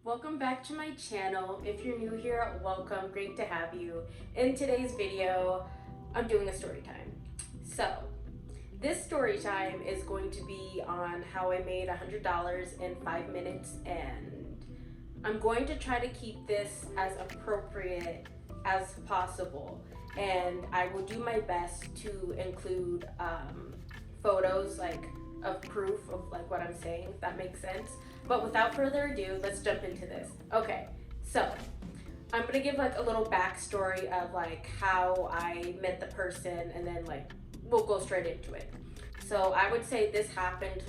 Welcome back to my channel. If you're new here, welcome, great to have you. In today's video, I'm doing a story time. So, this story time is going to be on how I made $100 in 5 minutes, and I'm going to try to keep this as appropriate as possible. And I will do my best to include photos of proof of what I'm saying, if that makes sense. But without further ado, let's jump into this. Okay, so I'm gonna give a little backstory of how I met the person, and then we'll go straight into it. So I would say this happened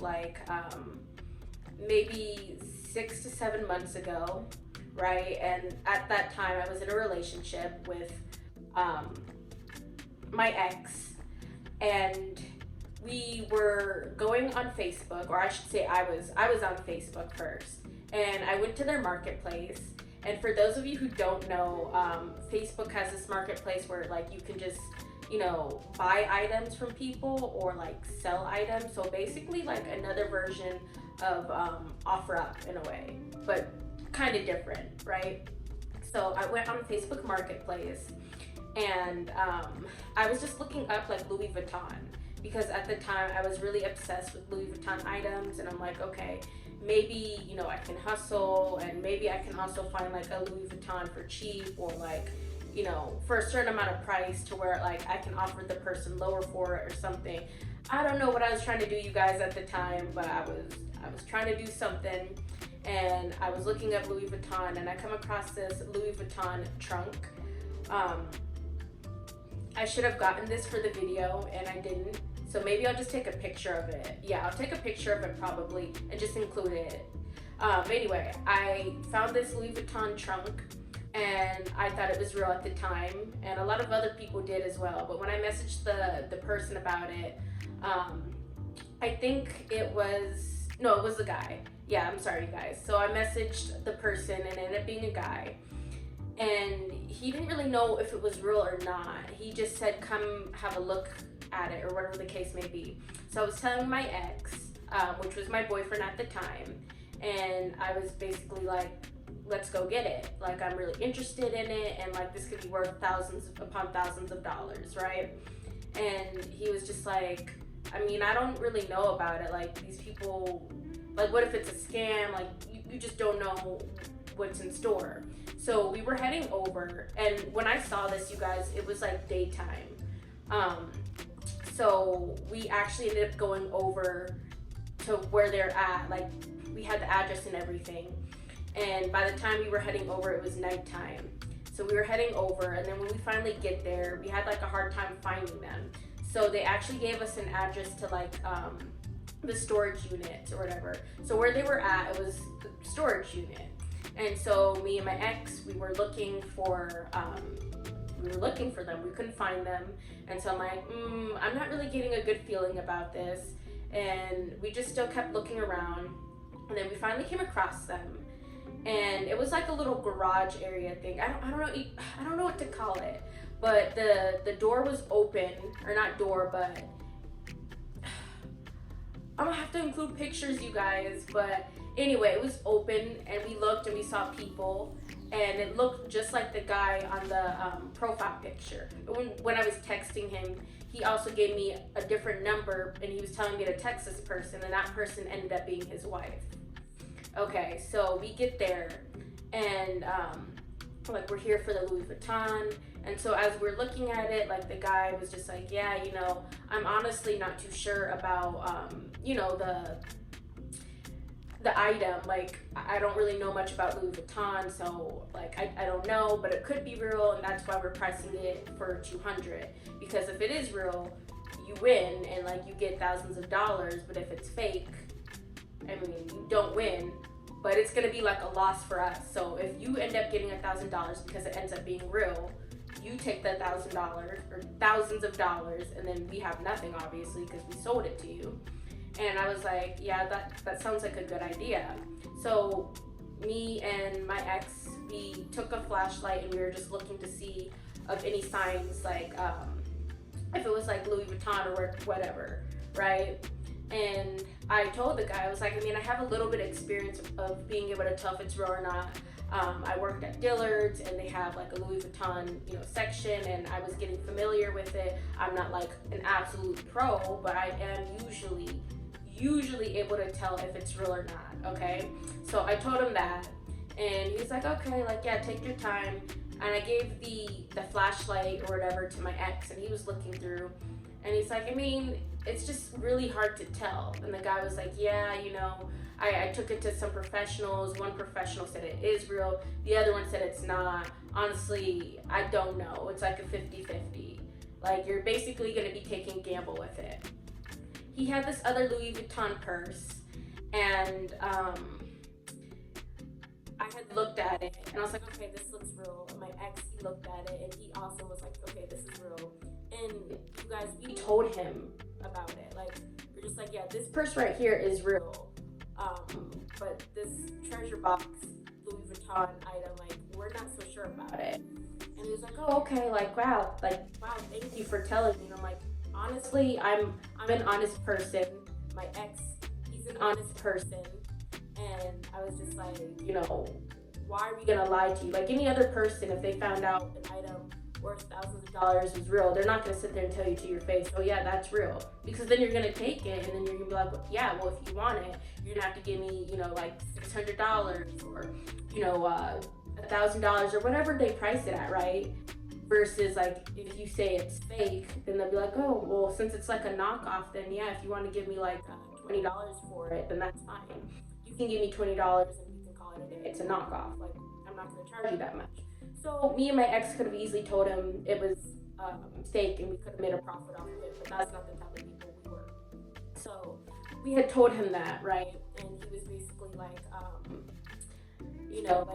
maybe 6 to 7 months ago, right? And at that time I was in a relationship with my ex, and we were going on Facebook, or I should say I was on Facebook first, and I went to their marketplace. And for those of you who don't know, Facebook has this marketplace where you can just buy items from people or sell items. So basically another version of OfferUp in a way, but kind of different, right? So I went on Facebook marketplace, and I was just looking up Louis Vuitton, because at the time I was really obsessed with Louis Vuitton items, and I'm like, okay, maybe I can hustle, and maybe I can also find a Louis Vuitton for cheap, or for a certain amount of price, to where I can offer the person lower for it or something. I don't know what I was trying to do, you guys, at the time, but I was trying to do something, and I was looking up Louis Vuitton, and I come across this Louis Vuitton trunk. I should have gotten this for the video, and I didn't. So maybe I'll just take a picture of it. Yeah, I'll take a picture of it probably and just include it. Anyway, I found this Louis Vuitton trunk, and I thought it was real at the time, and a lot of other people did as well. But when I messaged the person about it, I think it was the guy. Yeah, I'm sorry, you guys. So I messaged the person, and it ended up being a guy. And he didn't really know if it was real or not. He just said, come have a look at it, or whatever the case may be. So I was telling my ex, which was my boyfriend at the time, and I was basically like, let's go get it. I'm really interested in it, and this could be worth thousands upon thousands of dollars, right? And he was just like, I mean, I don't really know about it. These people, what if it's a scam? You just don't know what's in store. So we were heading over, and when I saw this, you guys, it was daytime. So we actually ended up going over to where they're at. We had the address and everything. And by the time we were heading over, it was nighttime. So we were heading over, and then when we finally get there, we had a hard time finding them. So they actually gave us an address to the storage unit or whatever. So where they were at, it was the storage unit. And so me and my ex, we were looking for them. We couldn't find them. And so I'm like, I'm not really getting a good feeling about this. And we just still kept looking around. And then we finally came across them. And it was a little garage area thing. I don't know what to call it. But the door was open, or not door, but I'm gonna have to include pictures, you guys. But anyway, it was open, and we looked, and we saw people, and it looked just like the guy on the profile picture. When I was texting him, he also gave me a different number, and he was telling me to text this person, and that person ended up being his wife. Okay, so we get there, and we're here for the Louis Vuitton. And so as we're looking at it, the guy was just like, yeah, I'm honestly not too sure about the item. I don't really know much about Louis Vuitton, so I don't know, but it could be real, and that's why we're pricing it for $200. Because if it is real, you win, and you get thousands of dollars. But if it's fake, I mean, you don't win, but it's gonna be a loss for us. So if you end up getting $1,000 because it ends up being real, you take the $1,000 or thousands of dollars, and then we have nothing, obviously, because we sold it to you. And I was like, yeah, that sounds like a good idea. So me and my ex, we took a flashlight, and we were just looking to see of any signs, if it was Louis Vuitton or whatever, right? And I told the guy, I was like, I mean, I have a little bit of experience of being able to tell if it's real or not. I worked at Dillard's and they have like a Louis Vuitton, section, and I was getting familiar with it. I'm not like an absolute pro, but I am usually able to tell if it's real or not. Okay, so I told him that, and he was like, okay, like, yeah, take your time. And I gave the flashlight or whatever to my ex, and he was looking through, and he's like, I mean, it's just really hard to tell. And the guy was like, yeah, I took it to some professionals. One professional said it is real. The other one said it's not. Honestly, I don't know. It's like a 50-50. Like, you're basically going to be taking a gamble with it. He had this other Louis Vuitton purse, and I had looked at it, and I was like, okay, this looks real. And my ex, he looked at it, and he also was like, okay, this is real. And you guys, we told him about it. Like, we're just like, yeah, this purse right here is real. But this treasure box Louis Vuitton item, like, we're not so sure about it. And he was like, oh, okay, wow, thank you for telling me. And I'm like, honestly, I'm an honest person. My ex, he's an honest person. And I was just like, why are we gonna lie to you? Like, any other person, if they found out an item worth thousands of dollars was real, they're not gonna sit there and tell you to your face, oh yeah, that's real. Because then you're gonna take it, and then you're gonna be like, well, yeah, well, if you want it, you're gonna have to give me, like $600 or, $1,000 or whatever they price it at, right? Versus, like, if you say it's fake, then they'll be like, oh, well, since it's like a knockoff, then yeah, if you want to give me like $20 for it, then that's fine. You can give me $20 and you can call it a day. It's a knockoff. Like, I'm not going to charge you that much. So me and my ex could have easily told him it was fake, and we could have made a profit off of it, but that's not the type of people we were. So we had told him that, right? And he was basically like,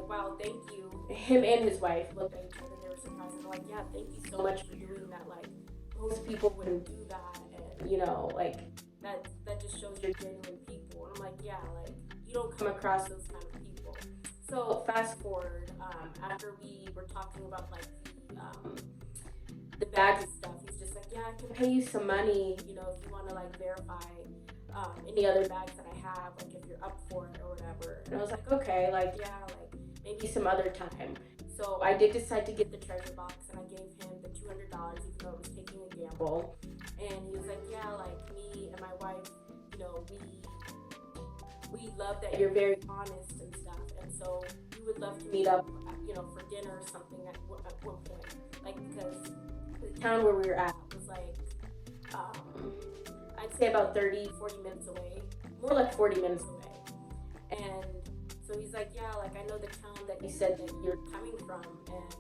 wow, thank you. Him and his wife looked at each other, they were surprised, and they're like, yeah, thank you so much for doing that. Like, most people wouldn't do that, and like, that just shows you're genuine people. And I'm like, yeah, like, you don't come across those kind of people. So fast forward, after we were talking about like the bags and stuff, he's just like, yeah, I can pay you some money, if you want to like verify any other bags that I have, like if you're up for it or whatever. And I was like, okay, like, yeah, like maybe some other time. So I did decide to get the treasure box, and I gave him the $200, even though it was taking a gamble. And he was like, yeah, like, me and my wife, we love that you're very honest and stuff, and so we would love to meet up, for dinner or something at one point. Like, because the town where we were at was like, I'd say about 30-40 minutes away, more like 40 minutes away. And so he's like, yeah, like, I know the town that you said that you're coming from, and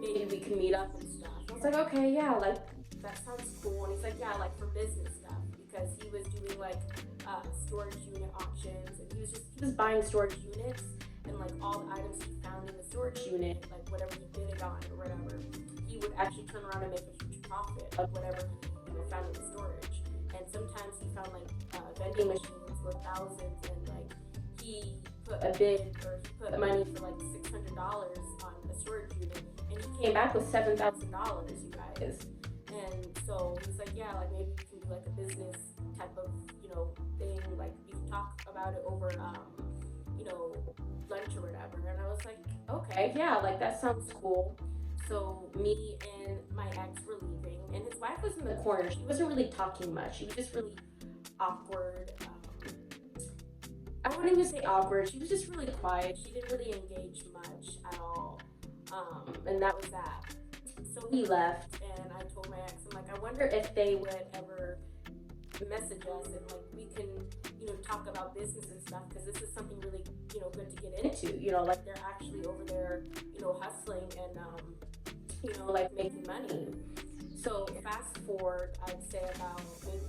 maybe we can meet up and stuff. I was like, okay, yeah, like, that sounds cool. And he's like, yeah, like, for business stuff, because he was doing like storage unit auctions, and he was buying storage units, and like all the items he found in the storage unit, like whatever he bid it on or whatever, he would actually turn around and make a huge profit of whatever he found in the storage. And sometimes he found like vending machines worth thousands, and like he put a bid, or he put money for like $600 on a storage unit, and he came back with $7,000, you guys. And so he's like, yeah, like, maybe we can do like a business type of, thing, like you can talk about it over, lunch or whatever. And I was like, okay, yeah, like, that sounds cool. So me and my ex were leaving, and his wife was in the corner. She wasn't really talking much. She was just really awkward. I wouldn't even say awkward. She was just really quiet. She didn't really engage much at all. And that was that. So we left, and I told my ex, I'm like, I wonder if they would ever message us, and like we can, talk about business and stuff, because this is something really, good to get into. Like, they're actually over there, hustling and, like, making money. So fast forward, I'd say about maybe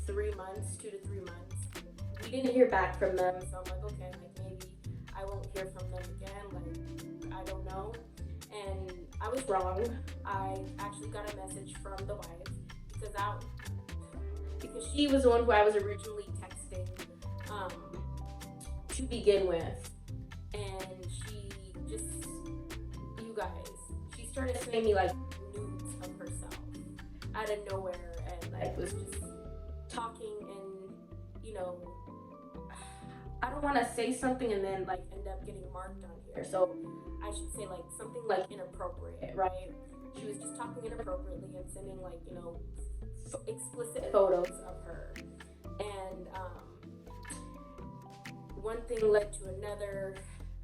3 months, 2 to 3 months. We didn't hear back from them, so I'm like, okay, like, maybe I won't hear from them again. Like, I don't know. And I was wrong. I actually got a message from the wife, because she was the one who I was originally texting to begin with. And she just, you guys, she started sending me like nudes of herself out of nowhere, and like was just I don't want to say something and then like end up getting marked on here. So I should say like something like inappropriate, right? She was just talking inappropriately and sending like, explicit photos of her. And one thing led to another.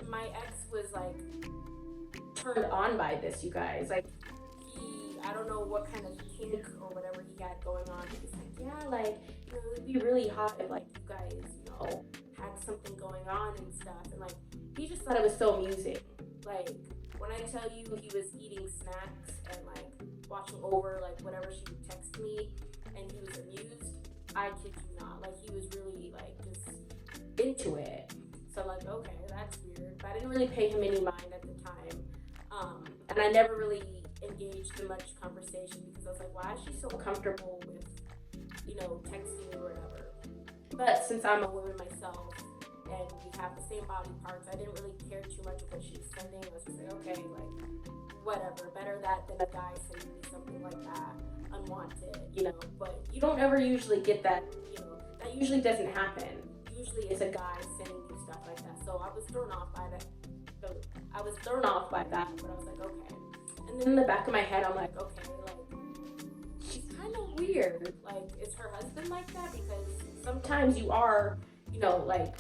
My ex was like turned on by this, you guys. Like I don't know what kind of kink or whatever he had going on. He's like, yeah, like, it'd be really hot if like you guys, had something going on and stuff. And like, he just thought it was so amusing. Like, when I tell you he was eating snacks and like watching over like whatever she would text me and he was amused, I kid you not. Like, he was really like just into it. So like, okay, that's weird. But I didn't really pay him any mind at the time. And I never really engaged in much conversation because I was like, why is she so comfortable with, texting or whatever? But since I'm a woman myself and we have the same body parts, I didn't really care too much of what she was sending. I was just like, okay, like, whatever. Better that than a guy sending me something like that, unwanted, But you don't ever usually get that, that usually doesn't happen. Usually it's a guy sending you stuff like that. So I was thrown off by that. But I was like, okay. And then in the back of my head, I'm like, okay, like, she's kind of weird. Like, is her husband like that? Because sometimes you are, like,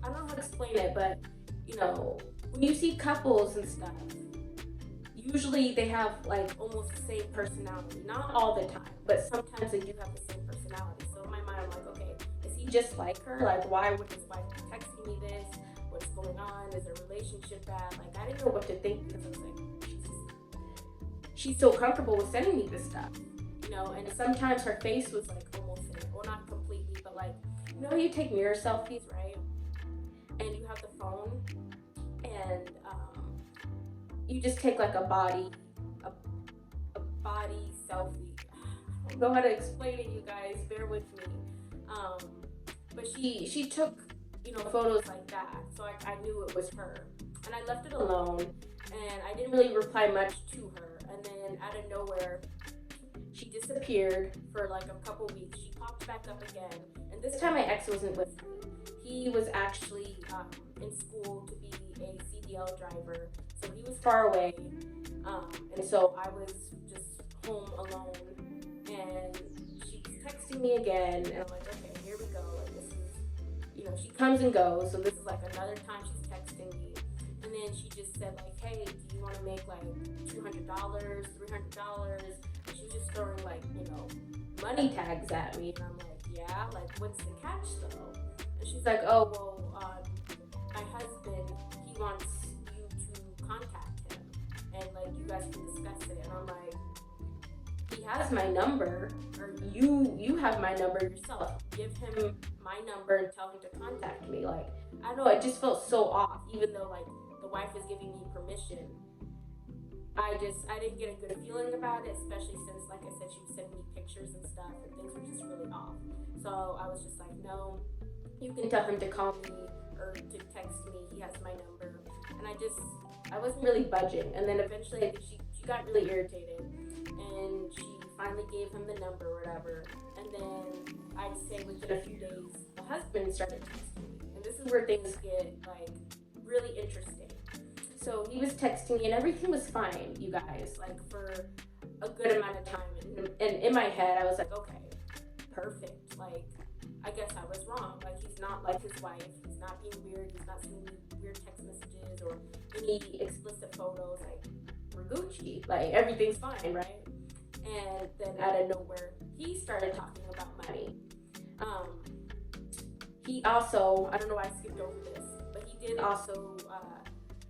I don't know how to explain it, but, when you see couples and stuff, usually they have, like, almost the same personality. Not all the time, but sometimes they do have the same personality. So in my mind, I'm like, okay, is he just like her? Like, why would his wife be texting me this? What's going on? Is their relationship bad? Like, I didn't know what to think because I was like, she's so comfortable with sending me this stuff, and sometimes her face was like almost in it. Well, not completely, but like, you take mirror selfies, right? And you have the phone and you just take like a body selfie. I don't know how to explain it, you guys, bear with me. But she took, photos like that, so I knew it was her. And I left it alone, and I didn't really reply much to her. And then out of nowhere, she disappeared for like a couple weeks. She popped back up again, and this time my ex wasn't with me. He was actually in school to be a CDL driver, so he was far away, and so I was just home alone. And she's texting me again, and I'm like, okay, here we go. Like, this is, she comes and goes, so this is like another time she's texting me. And then she just said like, hey, do you want to make like $200, $300? And she was just throwing like, money tags at me. And I'm like, yeah, like, what's the catch though? And she's like, oh, well, my husband, he wants you to contact him. And like, you guys can discuss it. And I'm like, he has my number, or you have my number yourself. Give him my number and tell him to contact me. Like, I don't know, it just felt so off, even though like, the wife was giving me permission. I didn't get a good feeling about it, especially since, like I said, she was sending me pictures and stuff, and things were just really off. So I was just like, no, you can tell him to call me or to text me. He has my number. And I wasn't really budging. And then eventually, I think she got really irritated, and she finally gave him the number or whatever. And then I'd say within a few days, the husband started texting me. And this is where things get like really interesting. So he was texting me and everything was fine, you guys, like for a good amount of time. And in my head, I was like, okay, perfect. Like, I guess I was wrong. Like, he's not like his wife. He's not being weird. He's not sending me weird text messages or any explicit photos. Like, we're Gucci. Like, everything's fine, right? And then out of nowhere, he started talking about money. He also, I don't know why I skipped over this, but he did also,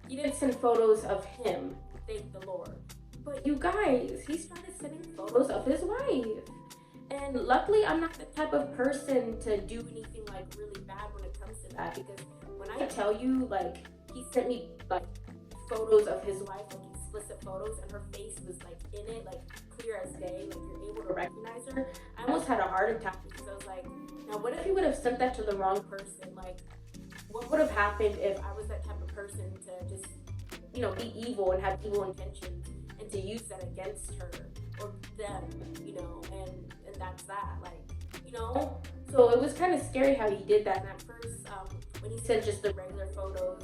he didn't send photos of him, thank the Lord. But you guys, he started sending photos of his wife. And luckily, I'm not the type of person to do anything like really bad when it comes to that. Because when I tell you, like, he sent me like photos of his wife, like explicit photos, and her face was like in it, like clear as day, like you're able to recognize her. I almost had a heart attack because I was like, now what if he would have sent that to the wrong person? Like, what would have happened if I was that type of person to just, be evil and have evil intentions and to use that against her or them, and that's that, like, So it was kind of scary how he did that. And at first, when he sent just the regular photos,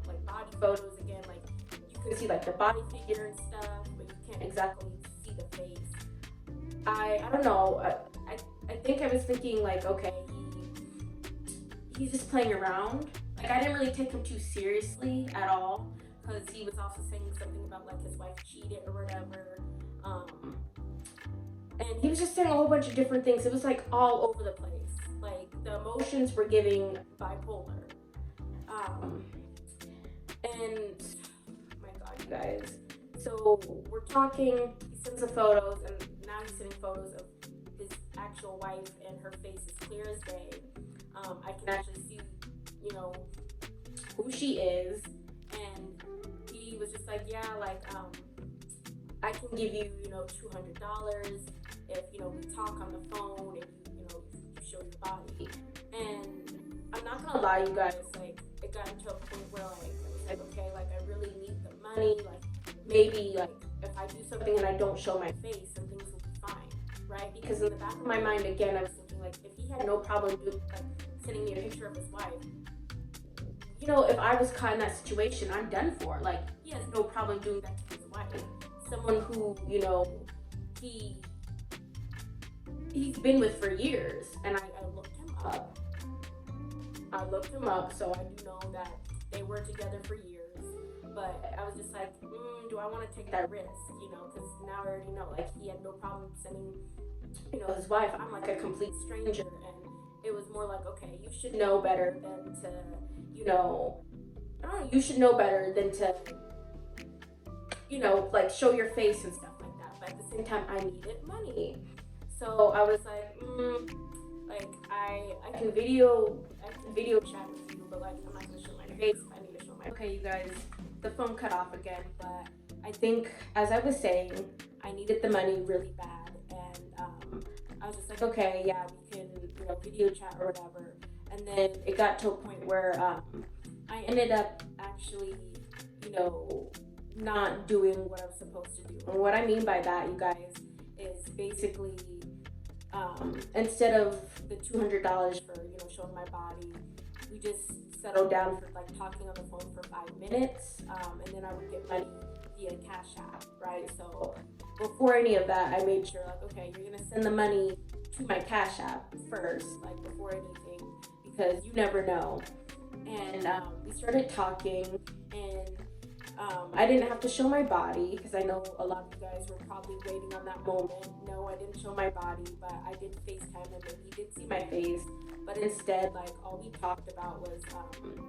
like body photos again, like you could see like the body figure and stuff, but you can't exactly see the face. I don't know. I think I was thinking like, okay, he's just playing around. Like I didn't really take him too seriously at all, because he was also saying something about like his wife cheated or whatever. And he was just saying a whole bunch of different things. It was like all over the place. Like the emotions were giving bipolar. And my God, you guys. So we're talking. He sends the photos, and now he's sending photos of his actual wife, and her face is clear as day. I can actually see, who she is. And he was just like, yeah, like, I can give you, $200 if, we talk on the phone and you show your body. And I'm not gonna lie, you guys, like, it got into a point where, like, I was like, okay, like, I really need the money. Like, maybe, like, if I do something and I don't show my face, then things will be fine, right? Because in the back of my mind, again, I was thinking, like, if he had no problem sending me a picture of his wife, if I was caught in that situation, I'm done for. Like, he has no problem doing that to his wife. Someone who, he's been with for years. And I looked him up. So I do know that they were together for years. But I was just like, do I want to take that risk? Because now I already know, like, he had no problem sending, his wife. I'm like a complete stranger. And it was more like, okay, you should know better than to, you should know better than to, like, show your face and stuff like that. But at the same time, I needed money. So I was like, like, I can video chat with you, but, like, I'm not going to show my face. I need to show my. Okay, you guys, the phone cut off again, but I think, as I was saying, I needed the money really bad. And I was just like, okay, yeah, we can, video chat or whatever. And then it got to a point where I ended up actually, not doing what I was supposed to do. And what I mean by that, you guys, is basically instead of the $200 for, showing my body, we just settled down for, like, talking on the phone for 5 minutes, and then I would get money via Cash App, right? So before any of that, I made sure, like, okay, you're gonna send the money to my Cash App first, like, before anything, because you never know. And we started talking, and I didn't have to show my body, because I know a lot of you guys were probably waiting on that moment. No, I didn't show my body, but I did FaceTime him, and he did see my face. But instead, like, all we talked about was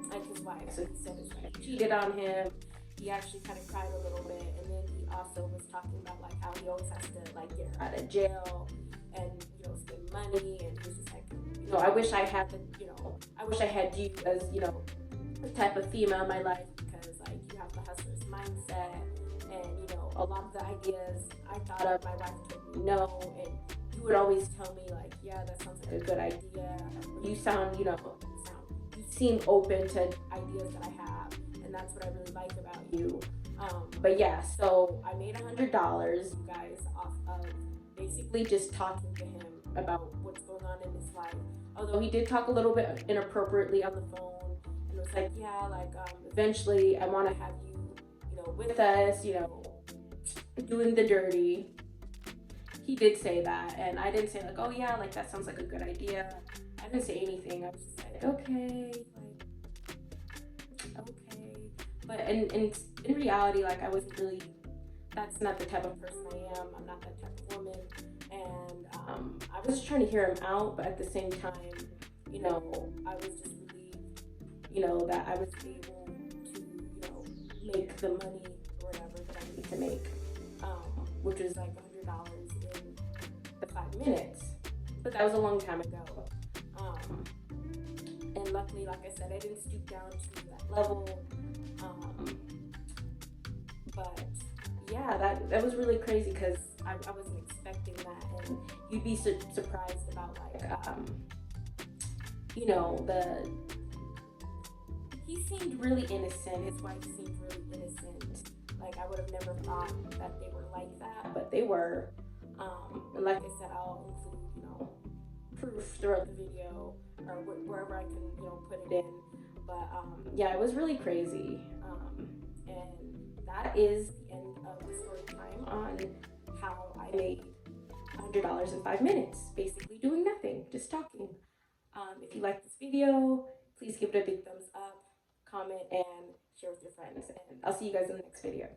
like his wife. So he said his wife cheated on him. He actually kind of cried a little bit, and then he also was talking about, like, how he always has to, like, get her out of jail and spend money. And he was just like, I wish I had I wish I had you as the type of female in my life, because, like, you have the hustler's mindset, and a lot of the ideas I thought of, my wife told me no, and you would always tell me, like, yeah, that sounds like a good idea. You sound, you seem open to ideas that I have, and that's what I really like about you. But yeah, so I made $100, you guys, off of basically just talking to him about what's going on in his life. Although he did talk a little bit inappropriately on the phone, and it was like, yeah, like, eventually I want to have you, with us, doing the dirty. He did say that, and I didn't say, like, oh yeah, like, that sounds like a good idea. I didn't say anything. I was just like, okay, like, okay. But in reality, like, I wasn't really, that's not the type of person I am. I'm not that type of woman. And I was just trying to hear him out, but at the same time, I was just relieved, that I was able to, make the money or whatever that I need to make, which is like $100 in the 5 minutes. But that was a long time ago. And luckily, like I said, I didn't stoop down to that level. But yeah, that was really crazy, because I wasn't expecting that. And you'd be surprised about, like, he seemed really innocent. His wife seemed really innocent. Like, I would have never thought that they were like that, but they were. And like I said, I'll include, proof throughout the video or wherever I can, put it in. But yeah, it was really crazy. And that is the end of the story time on how I made $100 in 5 minutes, basically doing nothing, just talking. If you like this video, please give it a big thumbs up, comment, and share with your friends. And I'll see you guys in the next video.